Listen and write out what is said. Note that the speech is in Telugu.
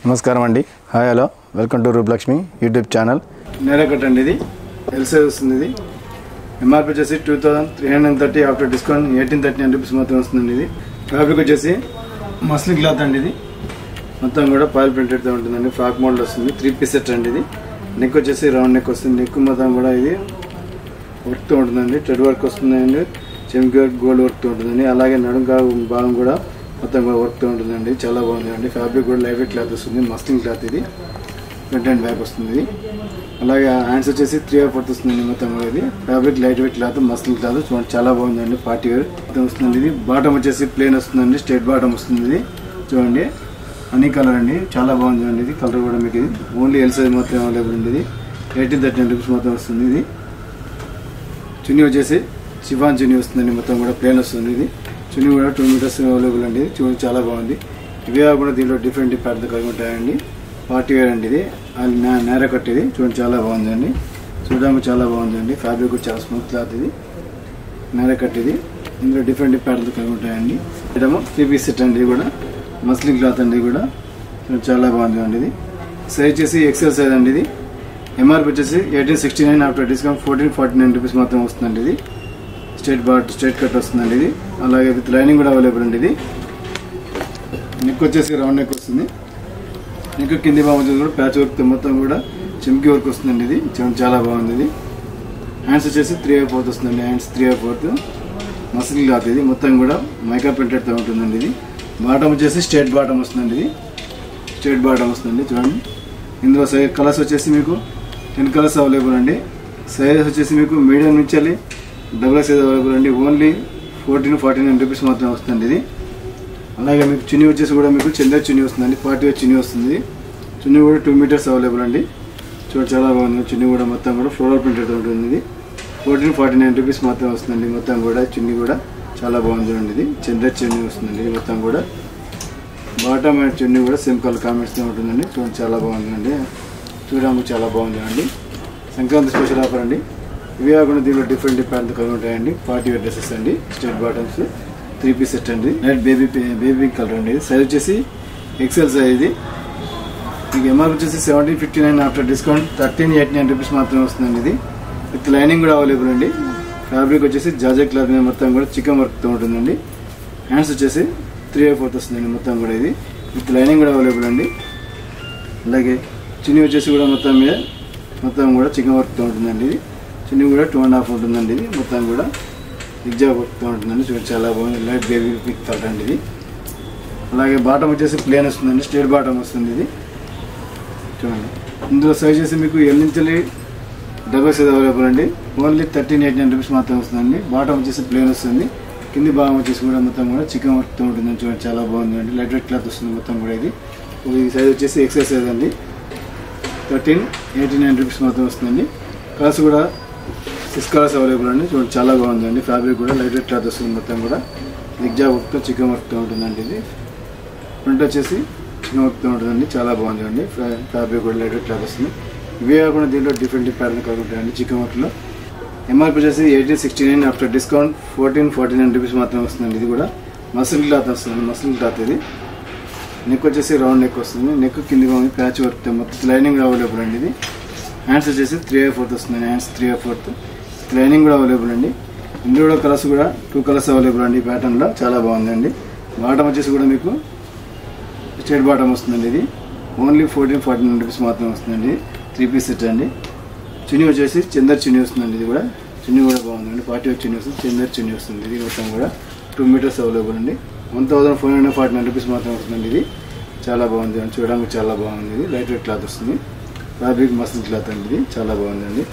నమస్కారం అండి. Hi hello, welcome to Rupalakshmi YouTube channel. నేర కట్ అండి. ఇది ఎల్ సైజ్ వస్తుంది. ఇది ఎంఆర్పీ వచ్చేసి 2330 ఆఫ్టర్ డిస్కౌంట్ 1839 రూపీస్ మాత్రం వస్తుంది. ఇది ఫ్యాబ్రిక్ వచ్చేసి మస్లిన్ క్లాత్ అండి. ఇది మొత్తం కూడా పాయిల్ ప్రింటెడ్తో ఉంటుందండి. ఫ్రాక్ మోడల్ వస్తుంది. 3 పీస్ సెట్ అండి. ఇది నెక్ వచ్చేసి రౌండ్ నెక్ వస్తుంది. నెక్ మొత్తం కూడా ఇది వర్క్తో ఉంటుందండి. థ్రెడ్ వర్క్ వస్తుందండి. చెంకి వర్క్, గోల్డ్ వర్క్తో ఉంటుందండి. అలాగే నడుంకా భాగం కూడా మొత్తం కూడా వర్క్తో ఉంటుందండి. చాలా బాగుందండి. ఫ్యాబ్రిక్ కూడా లైట్ వెయిట్ క్లాత్ వస్తుంది. మస్లిన్ క్లాత్ ఇది. ఫ్రంట్ అండ్ బ్యాక్ వస్తుంది. ఇది అలాగే హ్యాండ్స్ వచ్చేసి 3/4 వస్తుందండి. మొత్తం కూడా ఇది fabric light weight cloth, muslin cloth చూడండి, చాలా బాగుందండి. పార్టీ వేర్ మొత్తం వస్తుంది. ఇది బాటమ్ వచ్చేసి ప్లేన్ వస్తుందండి. స్ట్రైట్ బాటమ్ వస్తుంది. ఇది చూడండి, అన్ని కలర్ అండి. చాలా బాగుందండి. ఇది కలర్ కూడా మీకు ఇది ఓన్లీ ఎల్ సైజ్ మాత్రం అవైలబుల్ ఉంది. ఇది 1839 రూపీస్ మాత్రం వస్తుంది. ఇది చున్నీ వచ్చేసి షిఫాన్ చున్నీ వస్తుందండి. మొత్తం కూడా ప్లేన్ వస్తుంది. ఇది చున్నీ కూడా 2 మీటర్స్ అవైలబుల్ అండి. చూడండి, చాలా బాగుంది. ఇవే కాకుండా దీంట్లో డిఫరెంట్ ప్యాటర్న్ కలిగి ఉంటాయండి. పార్టీ వేర్ అండి. ఇది నేర కట్. ఇది చూడండి, చాలా బాగుందండి. చూడడానికి చాలా బాగుందండి. ఫ్యాబ్రిక్ కూడా చాలా స్మూత్ క్లాత్. ఇది నేర కట్. ఇది ఇందులో డిఫరెంట్ ప్యాటర్న్ కలిగి ఉంటాయండి. ఇదేమో 3 పీస్ సెట్ అండి. ఇది కూడా మస్లిన్ క్లాత్ అండి. ఇది కూడా చాలా బాగుంది అండి. ఇది సైజ్ వచ్చేసి ఎక్సెల్ సైజ్ అండి. ఇది ఎంఆర్పీ వచ్చేసి 1869 ఆఫ్టర్ డిస్కౌంట్ 1449 రూపీస్ మాత్రం వస్తుందండి. ఇది స్ట్రైట్ కట్ వస్తుందండి. ఇది అలాగే విత్ లైనింగ్ కూడా అవైలబుల్ అండి. ఇది నెక్ వచ్చేసి రౌండ్ నెక్ వస్తుంది. నెక్ కింది భాగం వచ్చేసి కూడా ప్యాచ్ వర్క్ మొత్తం కూడా చెంకి వర్క్ వస్తుందండి. ఇది చాలా బాగుంది. ఇది హ్యాండ్స్ వచ్చేసి 3/4 వస్తుందండి. Hands 3/4 muslin cloth. ఇది మొత్తం కూడా మైకా ప్రింటెడ్తో ఉంటుందండి. ఇది బాటమ్ వచ్చేసి స్ట్రైట్ బాటమ్ వస్తుందండి. ఇది స్ట్రైట్ బాటమ్ వస్తుంది. చూడండి, ఇందులో కలర్స్ వచ్చేసి మీకు 10 కలర్స్ అవైలబుల్ అండి. సైజెస్ వచ్చేసి మీకు మీడియం నుంచి వెళ్ళి డబుల్ సైజ్ అవైలబుల్ అండి. ఓన్లీ 1449 రూపీస్ మాత్రం వస్తుంది. ఇది అలాగే మీకు చున్నీ వచ్చేసి కూడా మీకు చందర్ చున్నీ వస్తుందండి. పార్టీ వేర్ చున్నీ వస్తుంది. చున్నీ కూడా 2 మీటర్స్ అవైలబుల్ అండి. చూడండి, చాలా బాగుంది. చున్నీ కూడా మొత్తం కూడా ఫ్లోరల్ ప్రింటెడ్ ఉంటుంది. ఇది 1449 రూపీస్ మాత్రం వస్తుందండి. మొత్తం కూడా చున్నీ కూడా చాలా బాగుంది అండి. ఇది చందర్ చున్నీ వస్తుందండి. ఇది మొత్తం కూడా బాటమ్ అండ్ చున్నీ కూడా సేమ్ కలర్ కాంబినేషన్తో ఉంటుందండి. చూడండి, చాలా బాగుందండి. చూడడానికి చాలా బాగుంది అండి. సంక్రాంతి స్పెషల్ ఆఫర్ అండి. ఇవే కాకుండా దీంట్లో డిఫరెంట్ ప్యాంట్లు కలిగి ఉంటాయండి. పార్టీ వేర్ డ్రెస్సెస్ అండి. స్ట్రైట్ బాటమ్స్ 3 పీస్ సెట్ అండి. లైట్ బేబీ కలర్ అండి. సైజ్ వచ్చేసి ఎక్సెల్ సైజ్. ఇది మీకు ఎంఆర్పీ వచ్చేసి 1759 ఆఫ్టర్ డిస్కౌంట్ 1389 రూపీస్ మాత్రమే వస్తుందండి. ఇది విత్ లైనింగ్ కూడా అవైలబుల్ అండి. ఫ్యాబ్రిక్ వచ్చేసి జార్జెట్ క్లాత్ మీద మొత్తం కూడా చికెన్ వర్క్తో ఉంటుందండి. హ్యాండ్స్ వచ్చేసి 3/4 వస్తుందండి. మొత్తం కూడా ఇది విత్ లైనింగ్ కూడా అవైలబుల్ అండి. అలాగే చున్నీ వచ్చేసి కూడా మొత్తం కూడా చికెన్ వర్క్తో ఉంటుందండి. ఇది చున్నీ కూడా 2.5 ఉంటుందండి. ఇది మొత్తం కూడా ఎగ్జాగ్ వర్క్తో ఉంటుందండి. చూడండి, చాలా బాగుంది. లైట్ బేబీ పింక్ కలర్ అండి. ఇది అలాగే బాటమ్ వచ్చేసి ప్లేన్ వస్తుందండి. స్ట్రైట్ బాటమ్ వస్తుంది. ఇది చూడండి, ఇందులో సైజ్ చేసి మీకు ఎల్ నుంచి డబుల్ సైజ్ అవైలబుల్ అండి. ఓన్లీ 1389 రూపీస్ మాత్రం వస్తుందండి. బాటమ్ వచ్చేసి ప్లేన్ వస్తుంది. కింది భాగం వచ్చేసి కూడా మొత్తం కూడా చికెన్ వర్క్తో ఉంటుందండి. చూడండి, చాలా బాగుందండి. లైట్ వెయిట్ క్లాత్ వస్తుంది. మొత్తం కూడా ఇది సైజ్ వచ్చేసి ఎక్సెల్ సైజ్ అండి. 1389 రూపీస్ మాత్రం వస్తుందండి. కలర్స్ కూడా 6 కలర్స్ అవైలబుల్ అండి. చూడండి, చాలా బాగుందండి. ఫ్యాబ్రిక్ కూడా లైట్ వెయిట్ క్లాత్ వస్తుంది. మొత్తం కూడా ఎగ్జాగ్ వర్క్తో చికెన్ వర్క్తో ఉంటుందండి. ఇది ఫ్రంట్ వచ్చేసి చికెన్ వర్క్తో ఉంటుందండి. చాలా బాగుందండి. ఫ్యాబ్రిక్ కూడా లైట్ వెయిట్ క్లాత్ వస్తుంది. ఇవే కాకుండా దీంట్లో డిఫరెంట్ ప్యాటర్న్ కలిగి ఉంటాయండి. చికెన్ వర్క్లో ఎంఆర్పీ వచ్చేసి 1869 ఆఫ్టర్ డిస్కౌంట్ 1449 రూపీస్ మాత్రం వస్తుందండి. ఇది కూడా మస్లిన్ క్లాత్ వస్తుంది. Muslin cloth. ఇది నెక్ వచ్చేసి రౌండ్ నెక్ వస్తుంది. నెక్ కింది బాగుంది. ప్యాచ్ వర్క్ మొత్తం లైనింగ్ అవైలబుల్ అండి. ఇది హ్యాండ్స్ వచ్చేసి 3/4 వస్తుంది. హ్యాండ్స్ 3/4 లైనింగ్ కూడా అవైలబుల్ అండి. ఇందులో కూడా కలర్స్ కూడా 2 కలర్స్ అవైలబుల్ అండి. ఈ ప్యాటర్న్లో చాలా బాగుందండి. బాటమ్ వచ్చేసి కూడా మీకు స్ట్రైట్ బాటమ్ వస్తుందండి. ఇది ఓన్లీ 1449 రూపీస్ మాత్రం వస్తుందండి. 3 పీస్ సెట్ అండి. చున్నీ వచ్చేసి చందర్ చున్నీ వస్తుందండి. ఇది కూడా చున్నీ కూడా బాగుందండి. పార్టీ వేర్ చున్నీ వస్తుంది. చందర్ చున్నీ వస్తుంది. ఇది మొత్తం కూడా 2 మీటర్స్ అవైలబుల్ అండి. 1449 రూపీస్ మాత్రం వస్తుందండి. ఇది చాలా బాగుంది. చూడడానికి చాలా బాగుంది. ఇది లైట్ వెయిట్ క్లాత్ వస్తుంది. ఫ్యాబ్రిక్ మస్లిన్ క్లాత్ అండి. ఇది చాలా బాగుందండి.